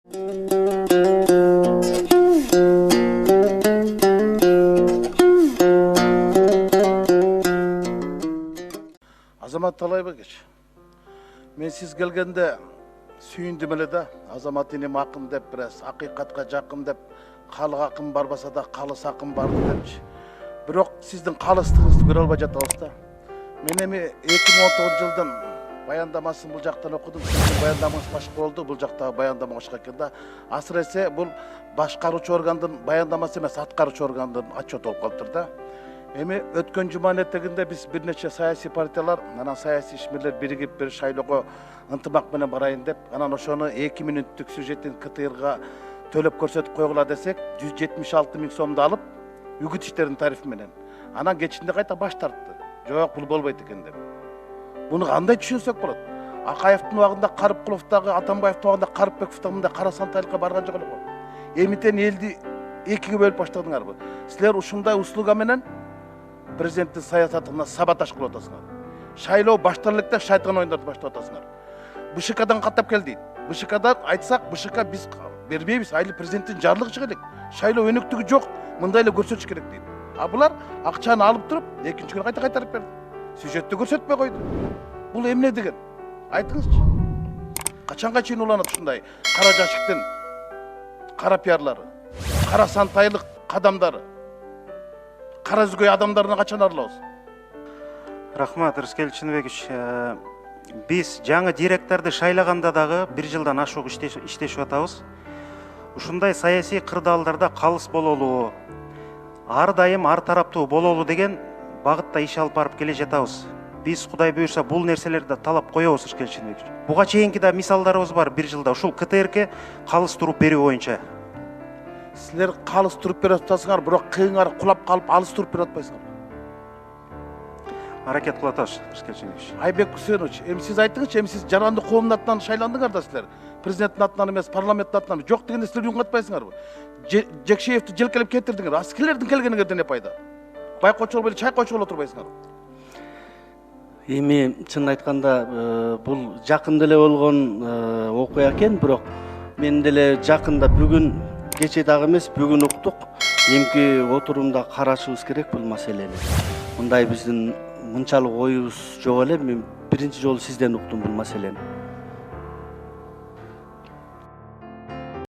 Азамат Талайбекович, мен сиз келгенде сүйіндім эле да, азамат инем акын деп біраз, акыйкатка жакын деп, калык акын барбаса да калыс акын барды депчи. Бирок сиздин калыстыгыңызды көрө албай жатабыз да. Мен эми 2019 жылдын баяндамасын бул жактан окудум. Сиздин баяндамаңыз башка болду, бул жактагы баяндама башка экен да. Асыр эсе бул башкаруучу органдын баяндамасы эмес, аткаруучу органдын отчету болуп калыптыр да. Эми өткөн жуманын этегинде биз бир нече саясий партиялар, анан саясий ишмерлер биригип бир шайлоого ынтымак менен барайын деп, анан ошону 2 мүнөттүк сюжеттин КТРга төлөп көрсөтүп койгула десек, 176 000 сомду алып, үгүт иштеринин тарифи менен. Анан кечинде кайта баш тартты. Жок, бул болбойт экен деп. Буну кандай түшүнсөк болот? Акаевдин убагында Карыпкуловдагы, Атамбаевдин убагында Карыпбековдагы мындай кара сантайлыкка барган жок эле го. Эмитен элди экиге бөлүп баштадыңарбы? Силер ушундай услуга менен президенттин саясатына саботаж кылып атасыңар. Шайлоо башталып эле шайтан оюндарды баштап атасыңар. БШКдан каттап кел дейт. БШКдан айтсак, БШК биз бербейбиз, айыл президенттин жарлыгы чыга элек. Шайлоо өнүктүгү жок, мындай эле көрсөтүш керек дейт. А булар акчаны алып туруп, экинчи күнү кайта кайтарып берди. Сюжетти көрсөтпөй койду. Бул эмне деген? Айтыңызчы. Качанга чейин уланат ушундай кара жашыктын кара пиарлары, кара сантайлык кадамдары, кара зүгөй адамдарына качан арылабыз? Рахмат, Рыскел Чынбекович. Биз жаңы директорду шайлаганда дагы 1 жылдан ашык иштешип атабыз. Ушундай саясий кырдаалдарда калыс бололу, ар дайым ар тараптуу бололу деген багытта иш алып барып келе жатабыз. Биз Кудай буйрса бул нерселерди талап коебуз, Рыскел Чынбекович. Буга чейинки да мисалдарыбыз бар 1 жылда ушул КТРге калыс туруп берүү боюнча. Силер калыс туруп берип атасыңар, бирок кыйыңар кулап калып алыс туруп берип атпайсыңар. Аракет кылып атабыз, Рыскел Чынбекович. Айбек Үсенович, эми сиз айтыңызчы, эми сиз жаранды коомдун атынан шайландыңар да силер. Президенттин атынан эмес, парламенттин атынан. Жок дегенде силер үн катпайсыңарбы? Жекшеевди желкелеп кетирдиңер. А силердин келгениңерден эмне пайда? Байкоочу болуп эле чай койчу боло турбайсыңарбы? Эми чын айтканда бул жакында эле болгон окуя экен, бирок мен деле жакында бүгүн кече дагы эмес, бүгүн уктук. Эмки отурумда карашыбыз керек бул маселени. Мындай биздин мынчалык оюбуз жок эле. Мен биринчи жолу сизден уктум бул маселени.